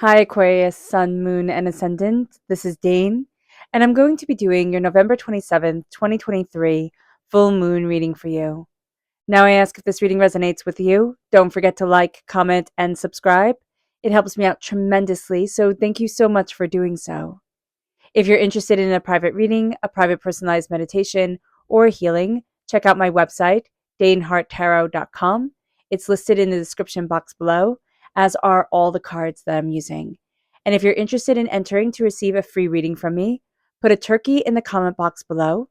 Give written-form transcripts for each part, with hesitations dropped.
Hi, Aquarius, Sun, Moon, and Ascendant. This is Dane, and I'm going to be doing your November 27th, 2023 full moon reading for you. Now, I ask if this reading resonates with you. Don't forget to like, comment, and subscribe. It helps me out tremendously, so thank you so much for doing so. If you're interested in a private reading, a private personalized meditation, or healing, check out my website, daneharttarot.com. It's listed in the description box below, as are all the cards that I'm using. And if you're interested in entering to receive a free reading from me, put a turkey in the comment box below.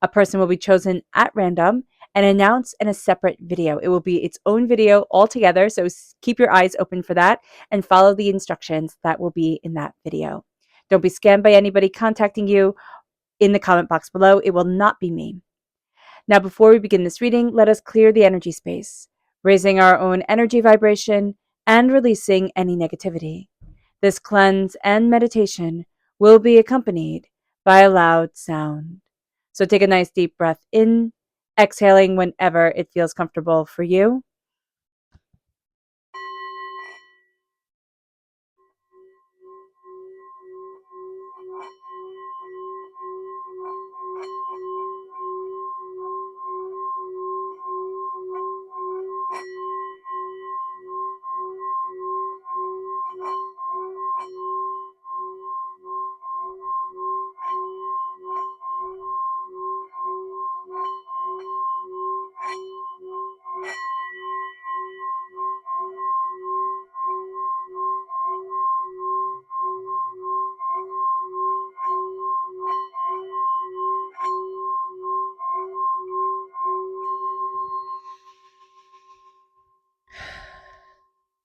A person will be chosen at random and announced in a separate video. It will be its own video altogether, so keep your eyes open for that and follow the instructions that will be in that video. Don't be scammed by anybody contacting you in the comment box below. It will not be me. Now, before we begin this reading, let us clear the energy space, raising our own energy vibration and releasing any negativity. This cleanse and meditation will be accompanied by a loud sound. So take a nice deep breath in, exhaling whenever it feels comfortable for you.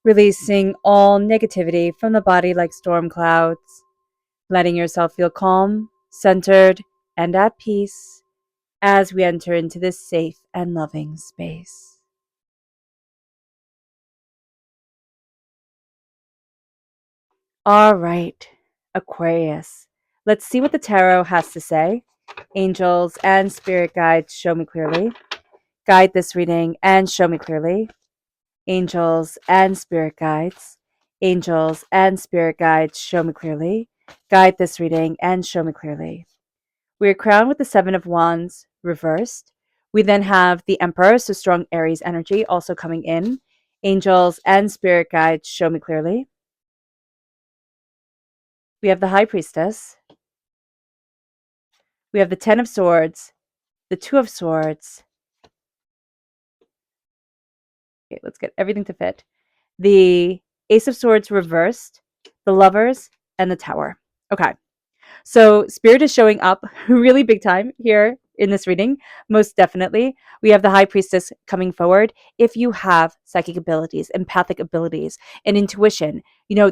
Releasing all negativity from the body like storm clouds, letting yourself feel calm, centered, and at peace as we enter into this safe and loving space. All right, Aquarius. Let's see what the tarot has to say. Angels and spirit guides, show me clearly. Guide this reading and show me clearly. Angels and spirit guides. Angels and spirit guides, show me clearly. Guide this reading and show me clearly. We are crowned with the Seven of Wands reversed. We then have the Emperor, so strong Aries energy also coming in. Angels and spirit guides, show me clearly. We have the High Priestess. We have the Ten of Swords, the Two of Swords. Okay, let's get everything to fit. The Ace of Swords reversed, the Lovers, and the Tower. Okay, so Spirit is showing up really big time here in this reading, most definitely. We have the High Priestess coming forward. If you have psychic abilities, empathic abilities, and intuition,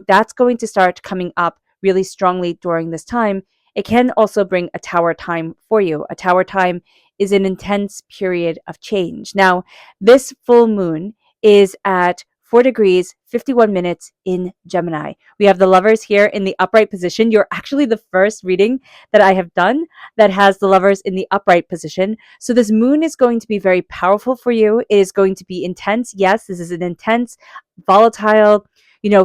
that's going to start coming up really strongly during this time. It can also bring a tower time for you. A tower time is an intense period of change. Now, this full moon is at 4 degrees, 51 minutes in Gemini. We have the Lovers here in the upright position. You're actually the first reading that I have done that has the Lovers in the upright position. So this moon is going to be very powerful for you. It is going to be intense. Yes, this is an intense, volatile,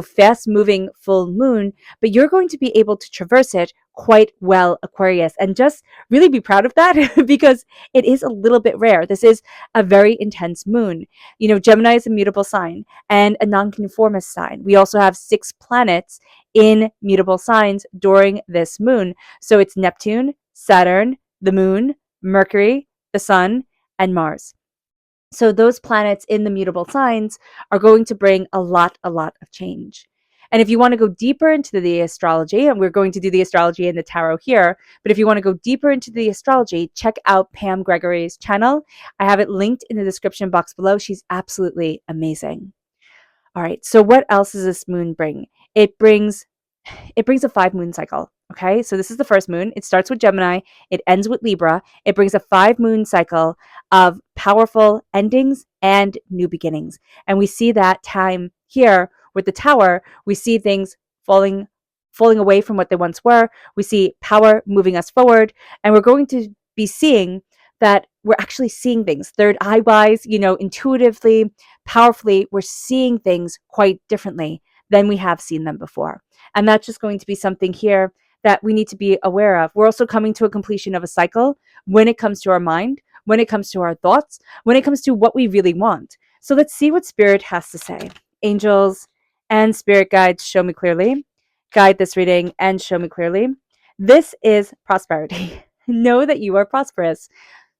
fast moving full moon, but you're going to be able to traverse it quite well, Aquarius, and just really be proud of that because it is a little bit rare. This is a very intense moon. Gemini is a mutable sign and a nonconformist sign. We also have 6 planets in mutable signs during this moon. So it's Neptune, Saturn, the moon, Mercury, the sun, and Mars. So those planets in the mutable signs are going to bring a lot of change. And if you want to go deeper into the astrology, and we're going to do the astrology and the tarot here, but if you want to go deeper into the astrology, check out Pam Gregory's channel. I have it linked in the description box below. She's absolutely amazing. All right, so what else does this moon bring? It brings a 5 moon cycle. Okay, so this is the first moon. It starts with Gemini, it ends with Libra. It brings a 5 moon cycle of powerful endings and new beginnings. And we see that time here with the Tower. We see things falling away from what they once were. We see power moving us forward, and we're going to be seeing that we're actually seeing things third eye wise, intuitively, powerfully. We're seeing things quite differently than we have seen them before. And that's just going to be something here that we need to be aware of. We're also coming to a completion of a cycle when it comes to our mind, when it comes to our thoughts, when it comes to what we really want. So let's see what Spirit has to say. Angels and spirit guides, show me clearly. Guide this reading and show me clearly. This is prosperity. Know that you are prosperous.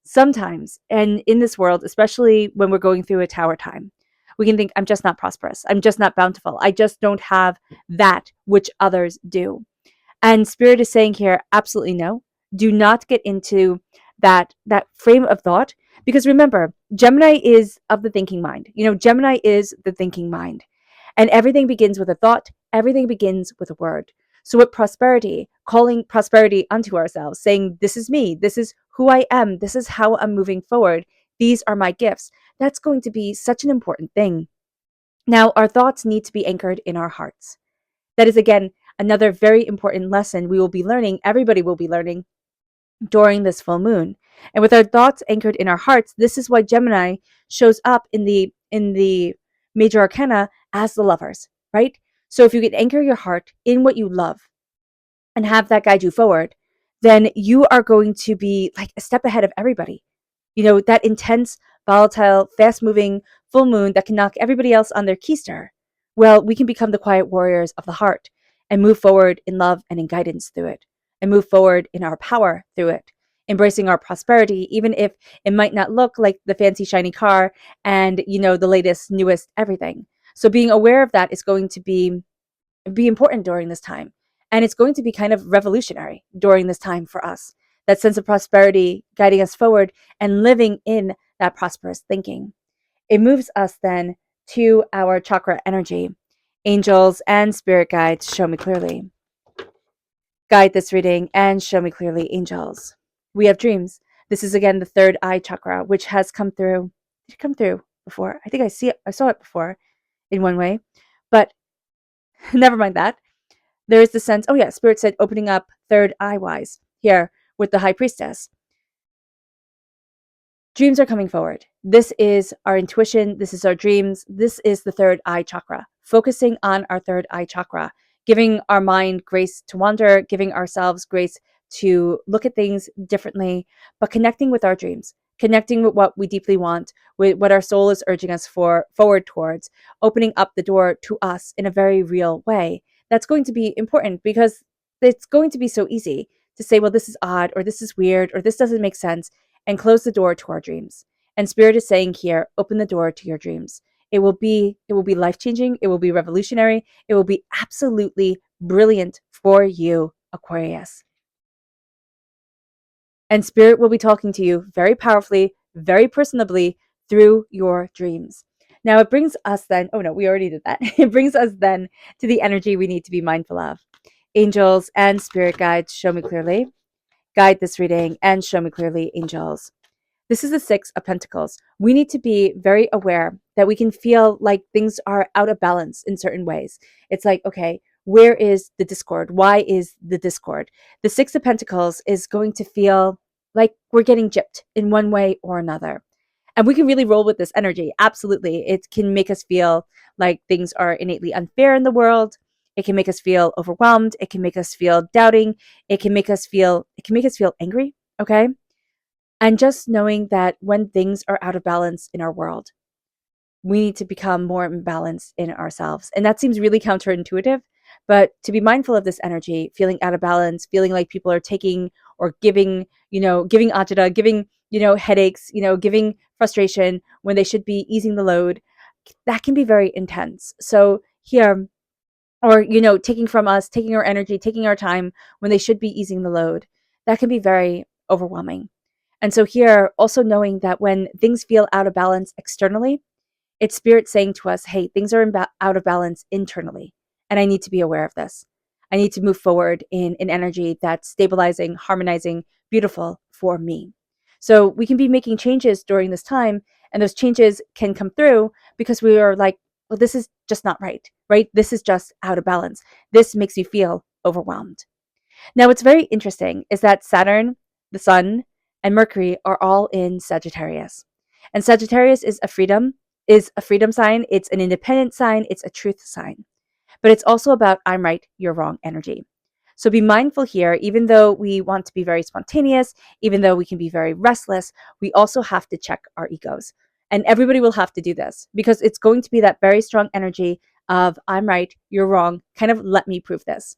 Sometimes, and in this world, especially when we're going through a tower time, we can think, I'm just not prosperous. I'm just not bountiful. I just don't have that which others do. And Spirit is saying here, absolutely no. Do not get into that frame of thought, because remember, Gemini is of the thinking mind. Gemini is the thinking mind. And everything begins with a thought, everything begins with a word. So with prosperity, calling prosperity unto ourselves, saying, this is me, this is who I am, this is how I'm moving forward, these are my gifts. That's going to be such an important thing. Now, our thoughts need to be anchored in our hearts. That is, again, another very important lesson we will be learning, everybody will be learning during this full moon. And with our thoughts anchored in our hearts, this is why Gemini shows up in the major arcana as the lovers, right? So if you can anchor your heart in what you love and have that guide you forward, then you are going to be like a step ahead of everybody. That intense, volatile, fast-moving full moon that can knock everybody else on their keister. Well, we can become the quiet warriors of the heart and move forward in love and in guidance through it, and move forward in our power through it, embracing our prosperity, even if it might not look like the fancy, shiny car and, the latest, newest everything. So being aware of that is going to be important during this time. And it's going to be kind of revolutionary during this time for us. That sense of prosperity guiding us forward and living in that prosperous thinking. It moves us then to our chakra energy. Angels and spirit guides, show me clearly. Guide this reading and show me clearly, angels. We have dreams. This is again the third eye chakra, which has come through. Did it come through before? I think I saw it before in one way, but never mind that. There is the sense, oh yeah, Spirit said opening up third eye wise here with the High Priestess. Dreams are coming forward. This is our intuition. This is our dreams. This is the third eye chakra. Focusing on our third eye chakra, giving our mind grace to wander, giving ourselves grace to look at things differently, but connecting with our dreams, connecting with what we deeply want, with what our soul is urging us forward towards, opening up the door to us in a very real way. That's going to be important, because it's going to be so easy to say, well, this is odd, or this is weird, or this doesn't make sense, and close the door to our dreams. And Spirit is saying here, open the door to your dreams. It will be life-changing. It will be revolutionary. It will be absolutely brilliant for you, Aquarius. And Spirit will be talking to you very powerfully, very personably through your dreams. Now it brings us then, oh no, we already did that. It brings us then to the energy we need to be mindful of. Angels and spirit guides, show me clearly. Guide this reading and show me clearly, angels. This is the Six of Pentacles. We need to be very aware that we can feel like things are out of balance in certain ways. It's like, okay, where is the discord? Why is the discord? The Six of Pentacles is going to feel like we're getting gypped in one way or another. And we can really roll with this energy. Absolutely. It can make us feel like things are innately unfair in the world. It can make us feel overwhelmed. It can make us feel doubting. It can make us feel angry. Okay. And just knowing that when things are out of balance in our world, we need to become more imbalanced in ourselves. And that seems really counterintuitive, but to be mindful of this energy, feeling out of balance, feeling like people are taking or giving, giving agita, giving, headaches, giving frustration when they should be easing the load, that can be very intense. So here, or, taking from us, taking our energy, taking our time when they should be easing the load, that can be very overwhelming. And so here, also knowing that when things feel out of balance externally, it's Spirit saying to us, hey, things are out of balance internally, and I need to be aware of this. I need to move forward in an energy that's stabilizing, harmonizing, beautiful for me. So we can be making changes during this time, and those changes can come through because we are like, well, this is just not right, right? This is just out of balance. This makes you feel overwhelmed. Now, what's very interesting is that Saturn, the Sun, and Mercury are all in Sagittarius. And Sagittarius is a freedom sign, it's an independent sign, it's a truth sign. but it's also about I'm right, you're wrong energy. So be mindful here, even though we want to be very spontaneous, even though we can be very restless, we also have to check our egos. And everybody will have to do this because it's going to be that very strong energy of I'm right, you're wrong, kind of let me prove this.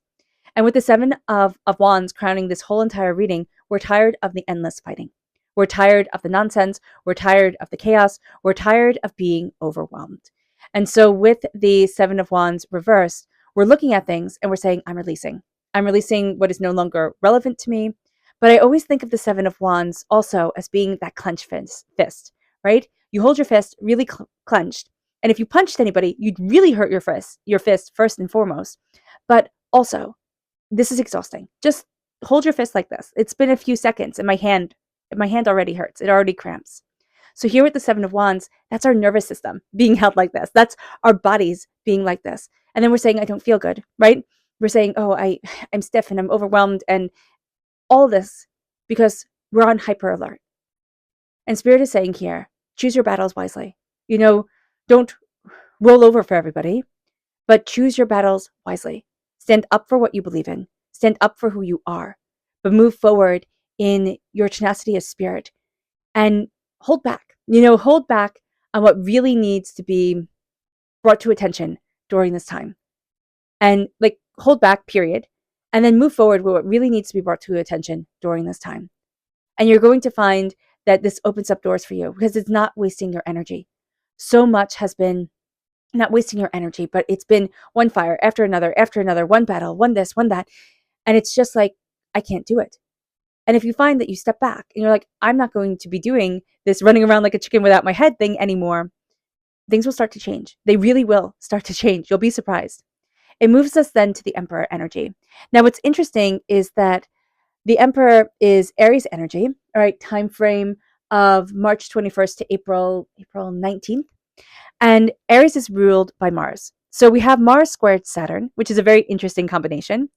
And with the Seven of Wands crowning this whole entire reading, we're tired of the endless fighting. We're tired of the nonsense. We're tired of the chaos. We're tired of being overwhelmed. And so with the Seven of Wands reversed, we're looking at things and we're saying, I'm releasing. I'm releasing what is no longer relevant to me. But I always think of the Seven of Wands also as being that clenched fist, right? You hold your fist really clenched. And if you punched anybody, you'd really hurt your fist first and foremost. But also, this is exhausting. Just hold your fist like this. It's been a few seconds and my hand already hurts. It already cramps. So here with the Seven of Wands, that's our nervous system being held like this. That's our bodies being like this. And then we're saying, I don't feel good, right? We're saying, oh, I'm stiff and I'm overwhelmed and all this because we're on hyper alert. And Spirit is saying here, choose your battles wisely. Don't roll over for everybody, but choose your battles wisely. Stand up for what you believe in. Stand up for who you are, but move forward in your tenacity of spirit and hold back. Hold back on what really needs to be brought to attention during this time. And hold back, period. And then move forward with what really needs to be brought to attention during this time. And you're going to find that this opens up doors for you because it's not wasting your energy. So much has been not wasting your energy, but it's been one fire after another, one battle, one this, one that. And it's just like, I can't do it. And if you find that you step back and you're like, I'm not going to be doing this running around like a chicken without my head thing anymore, things will start to change. They really will start to change. You'll be surprised. It moves us then to the Emperor energy. Now, what's interesting is that the Emperor is Aries energy, all right, time frame of March 21st to April 19th. And Aries is ruled by Mars. So we have Mars squared Saturn, which is a very interesting combination.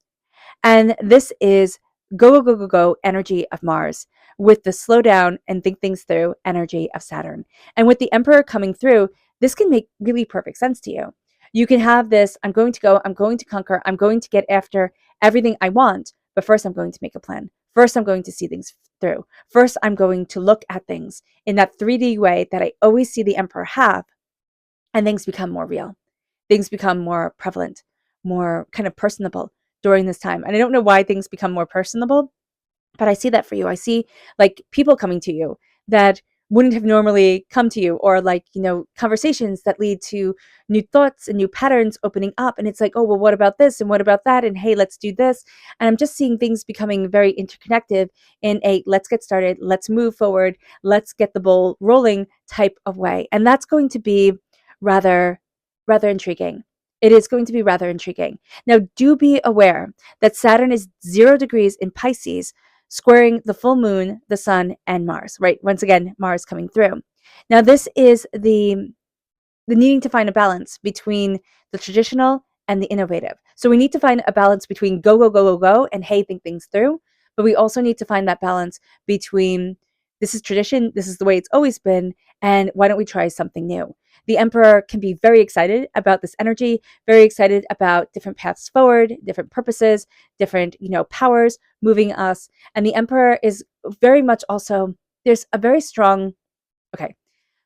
And this is go energy of Mars with the slow down and think things through energy of Saturn. And with the Emperor coming through, this can make really perfect sense to you. You can have this, I'm going to go, I'm going to conquer, I'm going to get after everything I want, but first I'm going to make a plan. First, I'm going to see things through. First, I'm going to look at things in that 3D way that I always see the Emperor have, and things become more real. Things become more prevalent, more kind of personable during this time. And I don't know why things become more personable, but I see that for you. I see people coming to you that wouldn't have normally come to you, or conversations that lead to new thoughts and new patterns opening up. And it's like, oh, well, what about this? And what about that? And hey, let's do this. And I'm just seeing things becoming very interconnected in a let's get started, let's move forward, let's get the ball rolling type of way. And that's going to be rather intriguing. It is going to be rather intriguing. Now, do be aware that Saturn is 0 degrees in Pisces, squaring the full moon, the sun, and Mars, right? Once again, Mars coming through. Now, this is the needing to find a balance between the traditional and the innovative. So we need to find a balance between go, and hey, think things through. But we also need to find that balance between this is tradition, this is the way it's always been, and why don't we try something new? The Emperor can be very excited about this energy, very excited about different paths forward, different purposes, different, powers moving us. And the Emperor is very much also, there's a very strong, okay,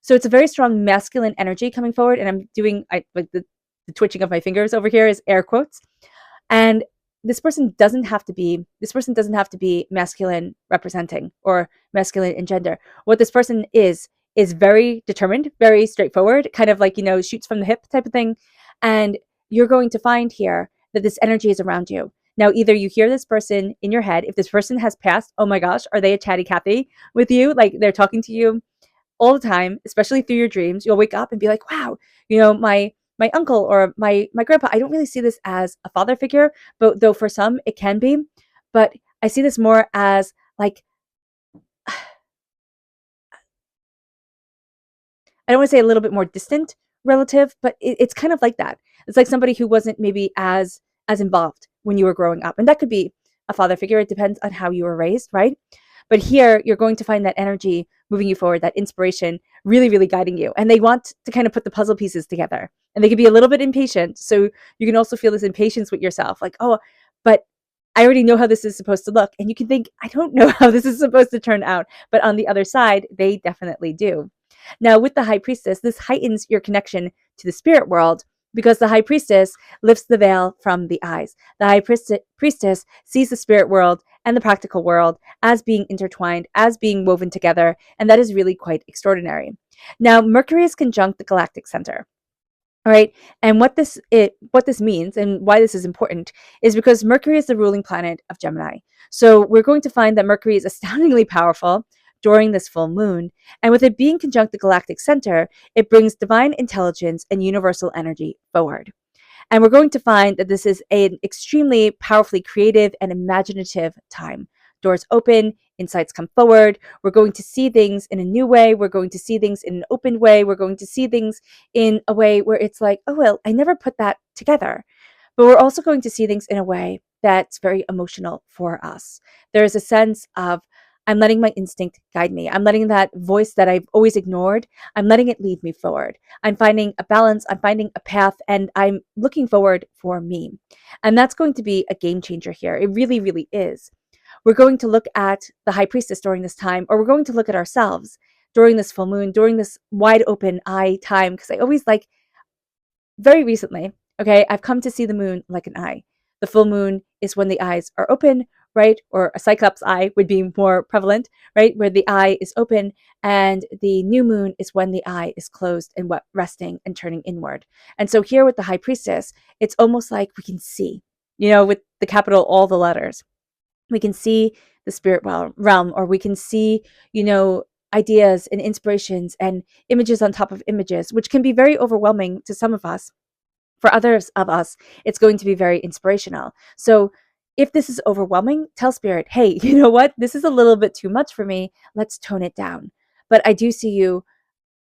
so it's a very strong masculine energy coming forward. And I'm doing, the twitching of my fingers over here is air quotes. And this person doesn't have to be masculine representing or masculine in gender. What this person is very determined, very straightforward, kind of shoots from the hip type of thing. And you're going to find here that this energy is around you. Now, either you hear this person in your head, if this person has passed, oh my gosh, are they a chatty Cathy with you? Like they're talking to you all the time, especially through your dreams. You'll wake up and be like, wow, my uncle or my grandpa, I don't really see this as a father figure, but though for some it can be. But I see this more as I don't want to say a little bit more distant relative, but it's kind of like that. It's like somebody who wasn't maybe as involved when you were growing up. And that could be a father figure. It depends on how you were raised, right? But here, you're going to find that energy moving you forward, that inspiration really, really guiding you. And they want to kind of put the puzzle pieces together. And they can be a little bit impatient. So you can also feel this impatience with yourself, like, oh, but I already know how this is supposed to look. And you can think, I don't know how this is supposed to turn out. But on the other side, they definitely do. Now, with the high priestess, this heightens your connection to the spirit world because the high priestess lifts the veil from the eyes. The high priestess sees the spirit world and the practical world as being intertwined, as being woven together, and that is really quite extraordinary. Now, Mercury is conjunct the galactic center. All right. And what this means and why this is important is because Mercury is the ruling planet of Gemini. So we're going to find that Mercury is astoundingly powerful during this full moon. And with it being conjunct the galactic center, it brings divine intelligence and universal energy forward. And we're going to find that this is an extremely powerfully creative and imaginative time. Doors open, insights come forward. We're going to see things in a new way. We're going to see things in an open way. We're going to see things in a way where it's like, oh, well, I never put that together. But we're also going to see things in a way that's very emotional for us. There is a sense of, I'm letting my instinct guide me. I'm letting that voice that I've always ignored, I'm letting it lead me forward. I'm finding a balance, I'm finding a path, and I'm looking forward for me. And that's going to be a game changer here. It really, really is. We're going to look at the high priestess during this time, or we're going to look at ourselves during this full moon, during this wide open eye time, because I always like, very recently, okay, I've come to see the moon like an eye. The full moon is when the eyes are open, right? Or a cyclops eye would be more prevalent, right? Where the eye is open, and the new moon is when the eye is closed and resting and turning inward. And so here with the high priestess, it's almost like we can see, with the capital, all the letters. We can see the spirit realm, or we can see, ideas and inspirations and images on top of images, which can be very overwhelming to some of us. For others of us, it's going to be very inspirational. So if this is overwhelming, tell spirit, hey, you know what? This is a little bit too much for me. Let's tone it down. But I do see you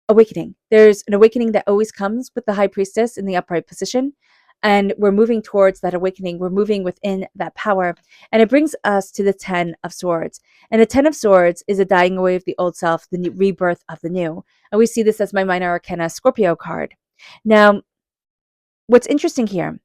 awakening. There's an awakening that always comes with the high priestess in the upright position. And we're moving towards that awakening. We're moving within that power. And it brings us to the 10 of Swords. And the 10 of Swords is a dying away of the old self, the rebirth of the new. And we see this as my minor arcana Scorpio card. Now, what's interesting here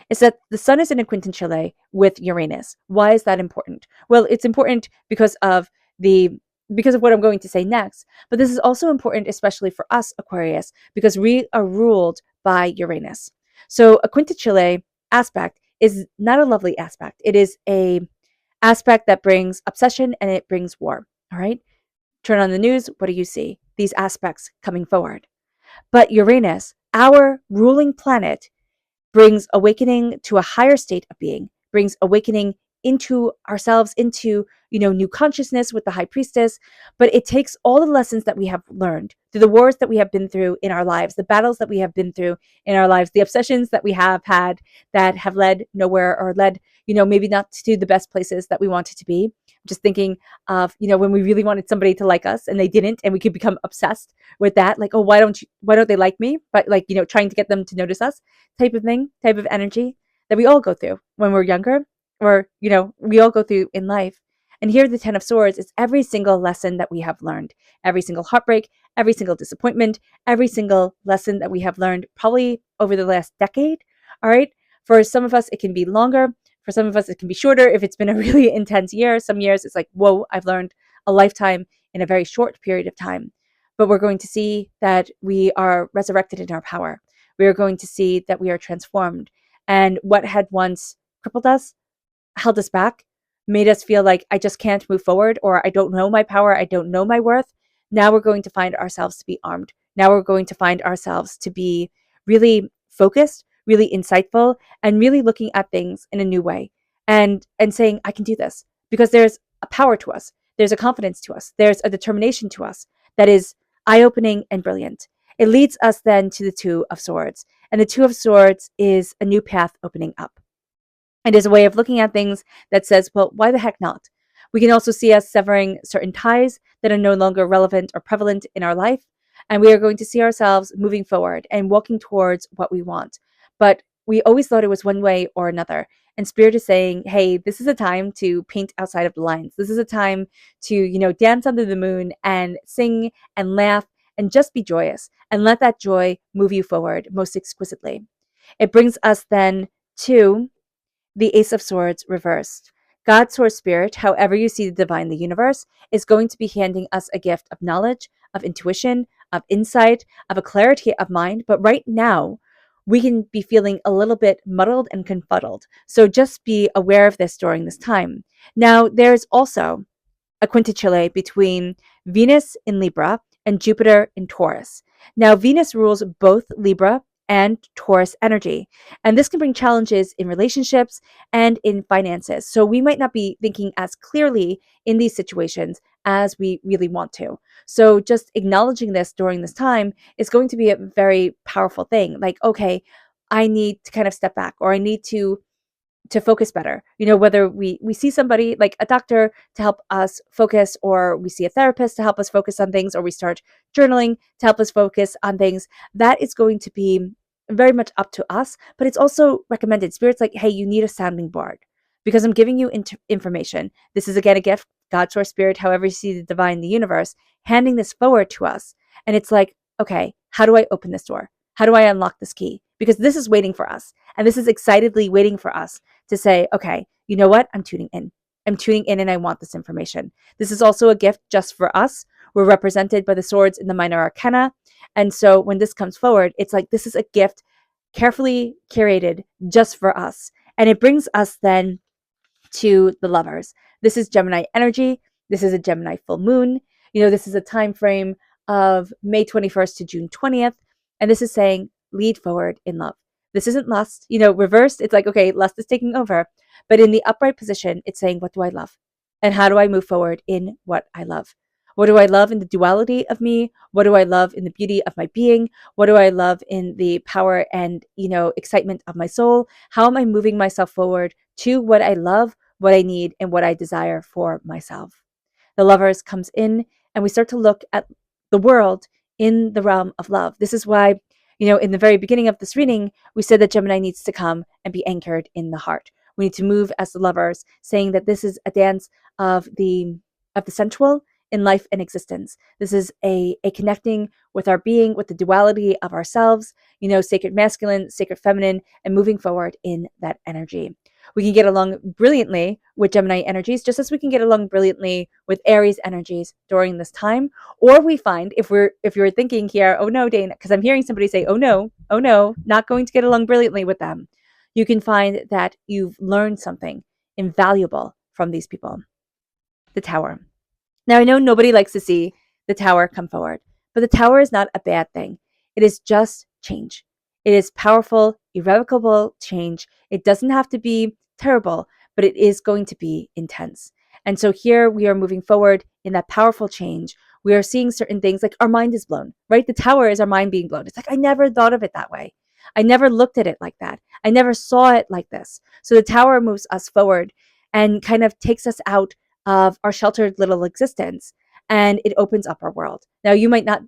is that the sun is in a quintile with Uranus. Why is that important? Well, it's important because of what I'm going to say next, but this is also important especially for us, Aquarius, because we are ruled by Uranus. So a quintile aspect is not a lovely aspect. It is a aspect that brings obsession and it brings war. All right? Turn on the news, what do you see? These aspects coming forward. But Uranus, our ruling planet, brings awakening to a higher state of being, brings awakening into ourselves, into, new consciousness with the high priestess. But it takes all the lessons that we have learned through the wars that we have been through in our lives, the battles that we have been through in our lives, the obsessions that we have had that have led nowhere, or led, maybe not to the best places that we wanted to be. Just thinking of, when we really wanted somebody to like us and they didn't, and we could become obsessed with that. Like, oh, why don't they like me? But like, trying to get them to notice us, type of thing, type of energy that we all go through when we're younger, or, we all go through in life. And here, the 10 of Swords is every single lesson that we have learned, every single heartbreak, every single disappointment, every single lesson that we have learned probably over the last decade. All right. For some of us, it can be longer. For some of us, it can be shorter. If it's been a really intense year, some years it's like, whoa, I've learned a lifetime in a very short period of time. But we're going to see that we are resurrected in our power. We are going to see that we are transformed. And what had once crippled us, held us back, made us feel like I just can't move forward, or I don't know my power, I don't know my worth. Now we're going to find ourselves to be armed. Now we're going to find ourselves to be really focused, really insightful, and really looking at things in a new way, and saying, I can do this, because there's a power to us. There's a confidence to us. There's a determination to us that is eye-opening and brilliant. It leads us then to the 2 of Swords. And the 2 of Swords is a new path opening up. It is a way of looking at things that says, well, why the heck not? We can also see us severing certain ties that are no longer relevant or prevalent in our life. And we are going to see ourselves moving forward and walking towards what we want. But we always thought it was one way or another. And Spirit is saying, hey, this is a time to paint outside of the lines. This is a time to, dance under the moon and sing and laugh and just be joyous and let that joy move you forward most exquisitely. It brings us then to the Ace of Swords reversed. God, Source, Spirit, however you see the divine, the universe, is going to be handing us a gift of knowledge, of intuition, of insight, of a clarity of mind. But right now, we can be feeling a little bit muddled and confuddled. So just be aware of this during this time. Now, there's also a quintuple between Venus in Libra and Jupiter in Taurus. Now, Venus rules both Libra and Taurus energy, and this can bring challenges in relationships and in finances. So, we might not be thinking as clearly in these situations as we really want to. So, just acknowledging this during this time is going to be a very powerful thing. Like, okay, I need to kind of step back, or I need to focus better. Whether we see somebody like a doctor to help us focus, or we see a therapist to help us focus on things, or we start journaling to help us focus on things, that is going to be very much up to us. But it's also recommended. Spirit's like, hey, you need a sounding board because I'm giving you information. This is again a gift, God, Source, Spirit, however you see the divine, the universe, handing this forward to us. And it's like, okay, how do I open this door? How do I unlock this key? Because this is waiting for us. And this is excitedly waiting for us to say, okay, you know what? I'm tuning in. I'm tuning in and I want this information. This is also a gift just for us. We're represented by the swords in the minor arcana. And so when this comes forward, it's like this is a gift carefully curated just for us. And it brings us then to the Lovers. This is Gemini energy. This is a Gemini full moon. This is a time frame of May 21st to June 20th. And this is saying lead forward in love. This isn't lust, reversed. It's like, okay, lust is taking over. But in the upright position, it's saying, what do I love? And how do I move forward in what I love? What do I love in the duality of me? What do I love in the beauty of my being? What do I love in the power and, excitement of my soul? How am I moving myself forward to what I love, what I need, and what I desire for myself? The Lovers comes in, and we start to look at the world in the realm of love. This is why, in the very beginning of this reading, we said that Gemini needs to come and be anchored in the heart. We need to move as the Lovers, saying that this is a dance of the sensual in life and existence. This is a connecting with our being, with the duality of ourselves, sacred masculine, sacred feminine, and moving forward in that energy. We can get along brilliantly with Gemini energies, just as we can get along brilliantly with Aries energies during this time. Or we find if you're thinking here, oh no, Dane, because I'm hearing somebody say, oh no, not going to get along brilliantly with them. You can find that you've learned something invaluable from these people. The Tower. Now, I know nobody likes to see the Tower come forward, but the Tower is not a bad thing. It is just change. It is powerful, irrevocable change. It doesn't have to be terrible, but it is going to be intense. And so here we are moving forward in that powerful change. We are seeing certain things like our mind is blown, right? The Tower is our mind being blown. It's like, I never thought of it that way. I never looked at it like that. I never saw it like this. So the Tower moves us forward and kind of takes us out of our sheltered little existence, and it opens up our world. Now, you might not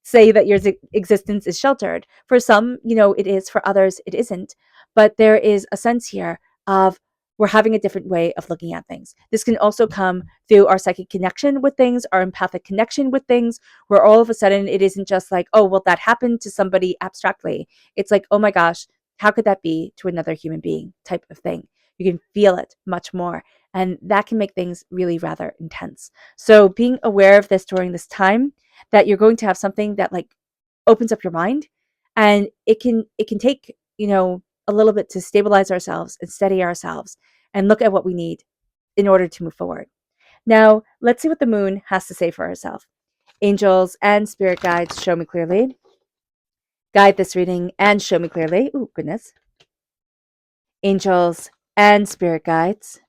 say that your existence is sheltered. For some, it is. For others, it isn't. But there is a sense here of we're having a different way of looking at things. This can also come through our psychic connection with things, our empathic connection with things, where all of a sudden it isn't just like, oh, well, that happened to somebody abstractly. It's like, oh my gosh, how could that be to another human being type of thing? You can feel it much more. And that can make things really rather intense. So being aware of this during this time, that you're going to have something that like opens up your mind, and it can take, a little bit to stabilize ourselves and steady ourselves and look at what we need in order to move forward. Now, let's see what the moon has to say for herself. Angels and spirit guides, show me clearly. Guide this reading and show me clearly. Oh, goodness. Angels and spirit guides.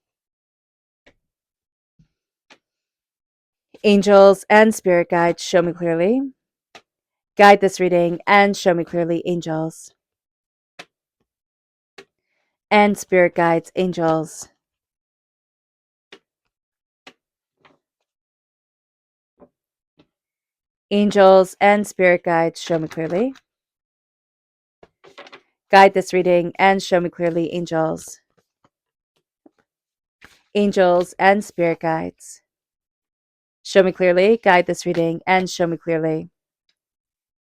Angels and spirit guides, show me clearly. Guide this reading and show me clearly, angels. And spirit guides, angels. Angels and spirit guides, show me clearly. Guide this reading and show me clearly, angels. angels, and spirit guides. Show me clearly, guide this reading, and show me clearly.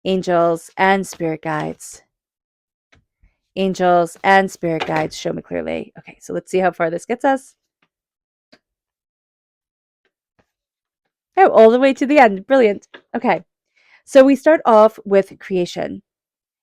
Angels and spirit guides. Angels and spirit guides, show me clearly. Okay, so let's see how far this gets us. Oh, all the way to the end. Brilliant. Okay, so we start off with creation.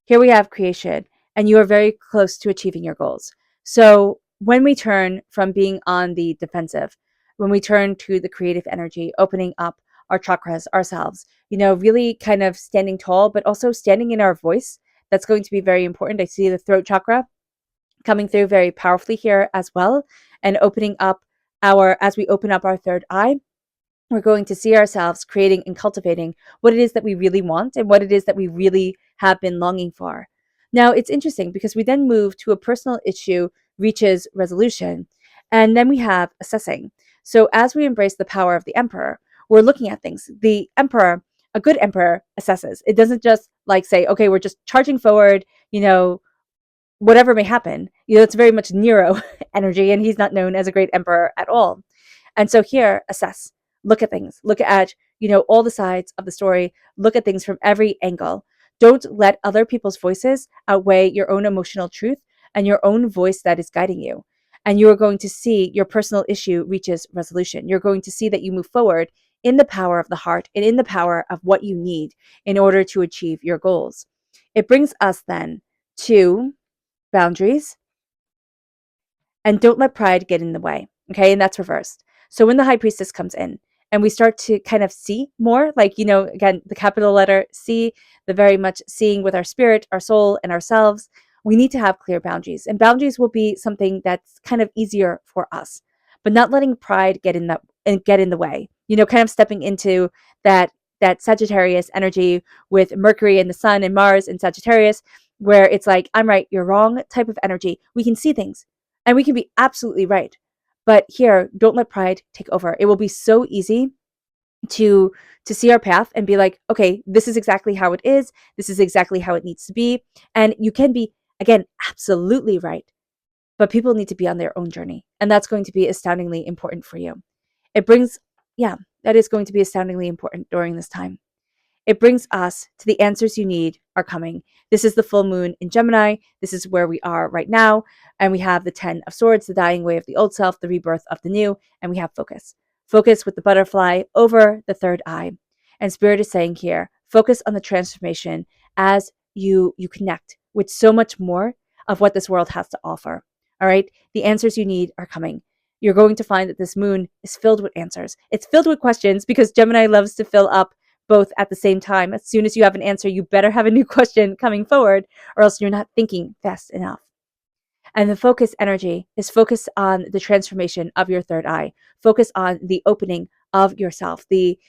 Here we have creation, and you are very close to achieving your goals. So when we turn from being on the defensive, when we turn to the creative energy, opening up our chakras ourselves, really kind of standing tall, but also standing in our voice, that's going to be very important. I see the throat chakra coming through very powerfully here as well, and opening up as we open up our third eye, we're going to see ourselves creating and cultivating what it is that we really want and what it is that we really have been longing for. Now, it's interesting because we then move to a personal issue reaches resolution, and then we have assessing. So, as we embrace the power of the emperor, we're looking at things. The emperor, a good emperor, assesses. It doesn't just like say, okay, we're just charging forward, whatever may happen. It's very much Nero energy, and he's not known as a great emperor at all. And so here, assess, look at things, look at, all the sides of the story, look at things from every angle. Don't let other people's voices outweigh your own emotional truth and your own voice that is guiding you. And you are going to see your personal issue reaches resolution. You're going to see that you move forward in the power of the heart and in the power of what you need in order to achieve your goals. It brings us then to boundaries, and don't let pride get in the way. Okay. And that's reversed. So when the high priestess comes in and we start to kind of see more, like, again, the capital letter C, the very much seeing with our spirit, our soul, and ourselves, we need to have clear boundaries. And boundaries will be something that's kind of easier for us, but not letting pride get in the way, kind of stepping into that Sagittarius energy with Mercury and the Sun and Mars in Sagittarius, where it's like, I'm right, you're wrong type of energy. We can see things and we can be absolutely right. But here, don't let pride take over. It will be so easy to see our path and be like, okay, this is exactly how it is. This is exactly how it needs to be. And you can be, again, absolutely right. But people need to be on their own journey. And that's going to be astoundingly important for you. That is going to be astoundingly important during this time. It brings us to the answers you need are coming. This is the full moon in Gemini. This is where we are right now. And we have the 10 of Swords, the dying away of the old self, the rebirth of the new. And we have focus. Focus with the butterfly over the third eye. And Spirit is saying here, focus on the transformation as you connect with so much more of what this world has to offer. All right. The answers you need are coming. You're going to find that this moon is filled with answers. It's filled with questions because Gemini loves to fill up both at the same time. As soon as you have an answer, you better have a new question coming forward, or else you're not thinking fast enough. And the focus energy is focused on the transformation of your third eye. Focus on the opening of yourself, the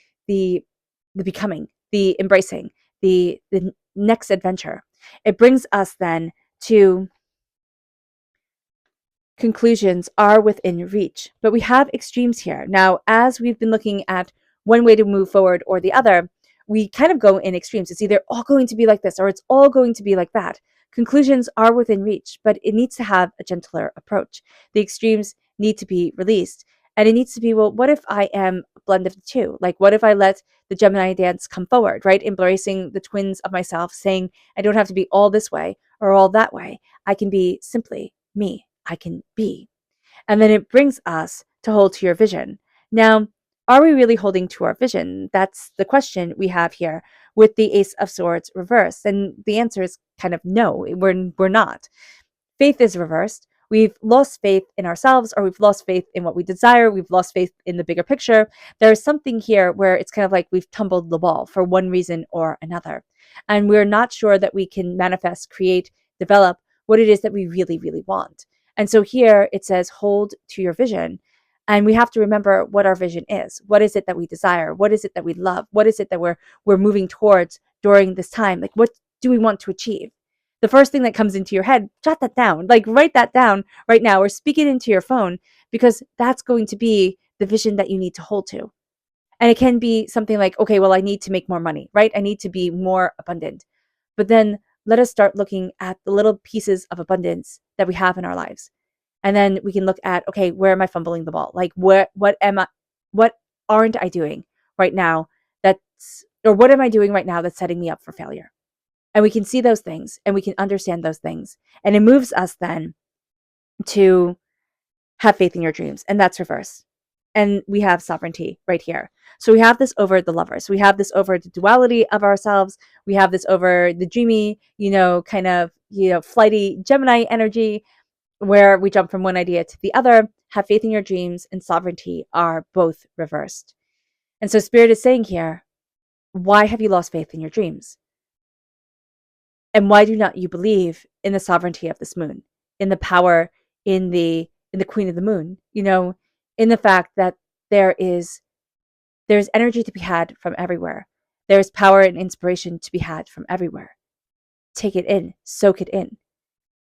becoming, the embracing, the next adventure. It brings us then to conclusions are within reach, but we have extremes here. Now, as we've been looking at one way to move forward or the other, we kind of go in extremes. It's either all going to be like this or it's all going to be like that. Conclusions are within reach, but it needs to have a gentler approach. The extremes need to be released. And it needs to be, well, what if I am a blend of the two? Like, what if I let the Gemini dance come forward, right? Embracing the twins of myself, saying, I don't have to be all this way or all that way. I can be simply me. I can be. And then it brings us to hold to your vision. Now, are we really holding to our vision? That's the question we have here with the Ace of Swords reversed. And the answer is kind of no, we're not. Faith is reversed. We've lost faith in ourselves, or we've lost faith in what we desire. We've lost faith in the bigger picture. There's something here where it's kind of like we've tumbled the ball for one reason or another. And we're not sure that we can manifest, create, develop what it is that we really, really want. And so here it says, hold to your vision. And we have to remember what our vision is. What is it that we desire? What is it that we love? What is it that we're moving towards during this time? Like, what do we want to achieve? The first thing that comes into your head, jot that down. Like, write that down right now or speak it into your phone, because that's going to be the vision that you need to hold to. And it can be something like, okay, well, I need to make more money, right? I need to be more abundant. But then let us start looking at the little pieces of abundance that we have in our lives. And then we can look at, okay, where am I fumbling the ball? Like what aren't I doing right now or what am I doing right now that's setting me up for failure? And we can see those things and we can understand those things. And it moves us then to have faith in your dreams. And that's reverse. And we have sovereignty right here. So we have this over the lovers. We have this over the duality of ourselves. We have this over the dreamy, kind of, flighty Gemini energy where we jump from one idea to the other. Have faith in your dreams and sovereignty are both reversed. And so Spirit is saying here, why have you lost faith in your dreams? And why do not you believe in the sovereignty of this moon, in the power, in the queen of the moon, in the fact that there's energy to be had from everywhere. There's power and inspiration to be had from everywhere. Take it in, soak it in.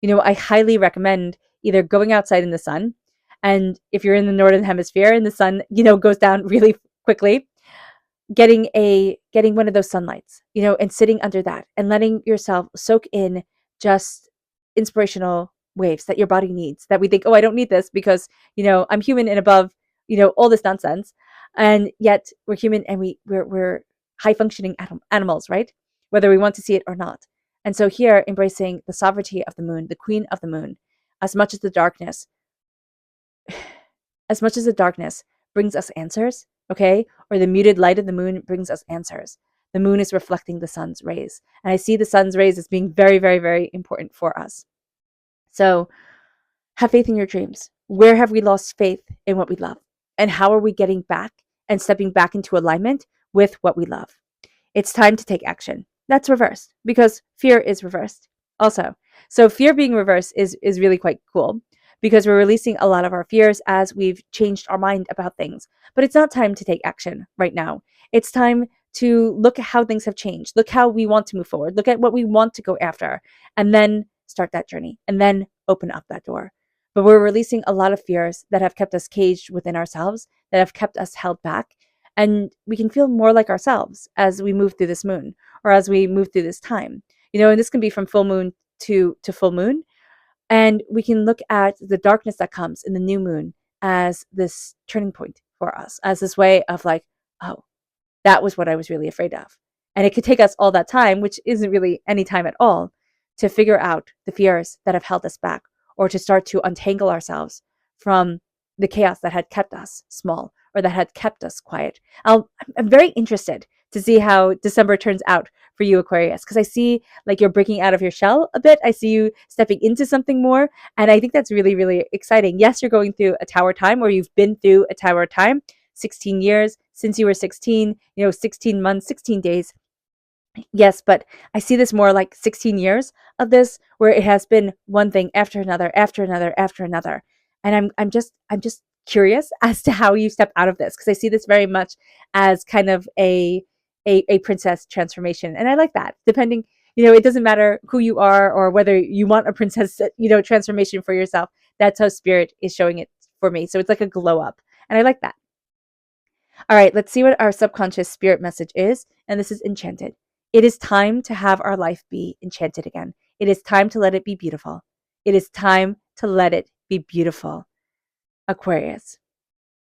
I highly recommend either going outside in the sun, and if you're in the northern hemisphere and the sun, goes down really quickly, getting one of those sunlights, and sitting under that and letting yourself soak in just inspirational waves that your body needs, that we think, oh, I don't need this because, I'm human and above, all this nonsense. And yet we're human and we're high functioning animals, right? Whether we want to see it or not. And so here, embracing the sovereignty of the moon, the queen of the moon, as much as the darkness brings us answers, okay? Or the muted light of the moon brings us answers. The moon is reflecting the sun's rays. And I see the sun's rays as being very, very, very important for us. So have faith in your dreams. Where have we lost faith in what we love? And how are we getting back and stepping back into alignment with what we love? It's time to take action. That's reversed because fear is reversed also. So fear being reversed is really quite cool because we're releasing a lot of our fears as we've changed our mind about things. But it's not time to take action right now. It's time to look at how things have changed. Look how we want to move forward. Look at what we want to go after and then start that journey and then open up that door. But we're releasing a lot of fears that have kept us caged within ourselves, that have kept us held back. And we can feel more like ourselves as we move through this moon or as we move through this time. And this can be from full moon to full moon. And we can look at the darkness that comes in the new moon as this turning point for us, as this way of like, oh, that was what I was really afraid of. And it could take us all that time, which isn't really any time at all, to figure out the fears that have held us back or to start to untangle ourselves from the chaos that had kept us small or that had kept us quiet. I'm very interested to see how December turns out for you, Aquarius, because I see like you're breaking out of your shell a bit. I see you stepping into something more. And I think that's really, really exciting. Yes, you're going through a tower time, or you've been through a tower time, 16 years since you were 16, 16 months, 16 days. Yes, but I see this more like 16 years of this where it has been one thing after another, after another, after another. And I'm just curious as to how you step out of this, because I see this very much as kind of a princess transformation. And I like that. Depending, it doesn't matter who you are or whether you want a princess, transformation for yourself. That's how Spirit is showing it for me. So it's like a glow up. And I like that. All right, let's see what our subconscious spirit message is. And this is enchanted. It is time to have our life be enchanted again. It is time to let it be beautiful. It is time to let it be beautiful. Aquarius,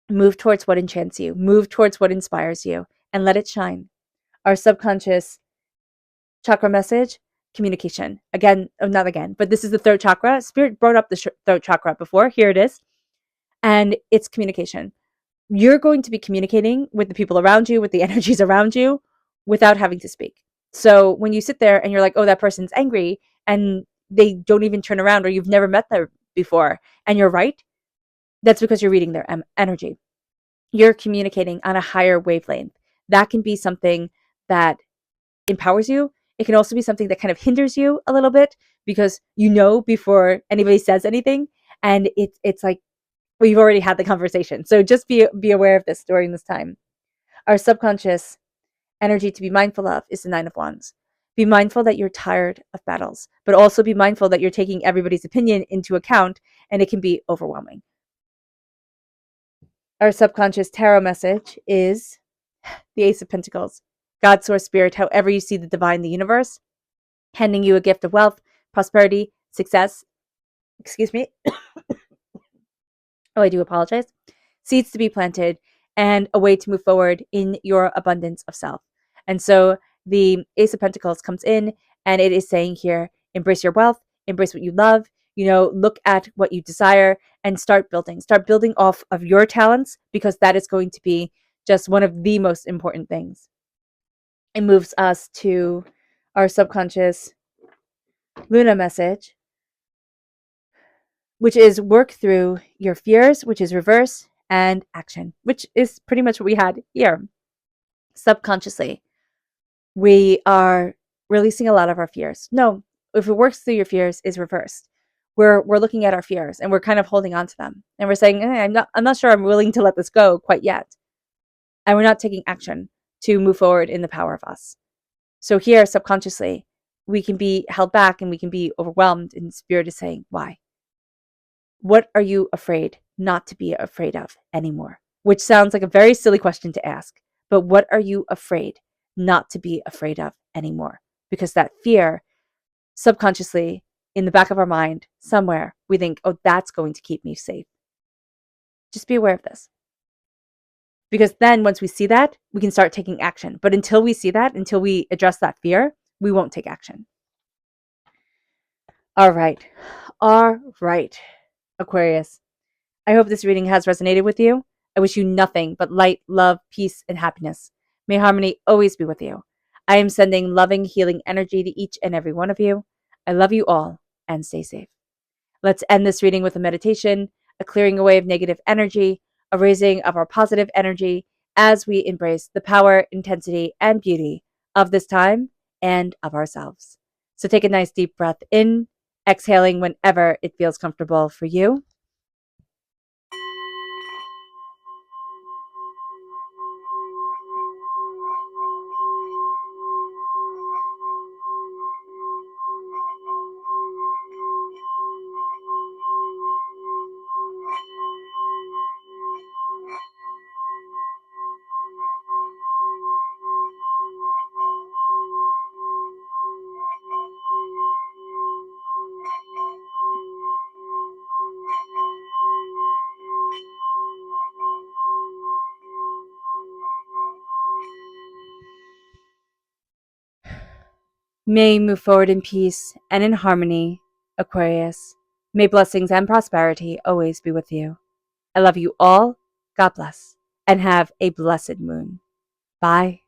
move towards what enchants you. Move towards what inspires you and let it shine. Our subconscious chakra message, communication. Again, not again, but this is the third chakra. Spirit brought up the third chakra before. Here it is. And it's communication. You're going to be communicating with the people around you, with the energies around you, without having to speak. So when you sit there and you're like, oh, that person's angry, and they don't even turn around, or you've never met them before, and you're right, that's because you're reading their energy. You're communicating on a higher wavelength. That can be something that empowers you. It can also be something that kind of hinders you a little bit because before anybody says anything, and it's like, well, you've already had the conversation. So just be aware of this during this time. Our subconscious energy to be mindful of is the 9 of Wands. Be mindful that you're tired of battles, but also be mindful that you're taking everybody's opinion into account, and it can be overwhelming. Our subconscious tarot message is the Ace of Pentacles. God, Source, Spirit, however you see the divine, the universe, handing you a gift of wealth, prosperity, success, Oh, I do apologize. Seeds to be planted and a way to move forward in your abundance of self. And so the Ace of Pentacles comes in and it is saying here, embrace your wealth, embrace what you love, look at what you desire and start building. Start building off of your talents because that is going to be just one of the most important things. It moves us to our subconscious Luna message, which is work through your fears, which is reverse, and action, which is pretty much what we had here. Subconsciously, we are releasing a lot of our fears. No, if it works through your fears is reversed. We're looking at our fears and we're kind of holding on to them. And we're saying, I'm not sure I'm willing to let this go quite yet. And we're not taking action to move forward in the power of us. So here, subconsciously, we can be held back and we can be overwhelmed, and spirit is saying, why? What are you afraid not to be afraid of anymore? Which sounds like a very silly question to ask, but what are you afraid not to be afraid of anymore? Because that fear, subconsciously, in the back of our mind, somewhere, we think, oh, that's going to keep me safe. Just be aware of this. Because then once we see that, we can start taking action. But until we see that, until we address that fear, we won't take action. All right. Aquarius, I hope this reading has resonated with you. I wish you nothing but light, love, peace, and happiness. May harmony always be with you. I am sending loving, healing energy to each and every one of you. I love you all and stay safe. Let's end this reading with a meditation, a clearing away of negative energy, a raising of our positive energy as we embrace the power, intensity, and beauty of this time and of ourselves. So take a nice deep breath in, exhaling whenever it feels comfortable for you. May you move forward in peace and in harmony, Aquarius. May blessings and prosperity always be with you. I love you all. God bless. And have a blessed moon. Bye.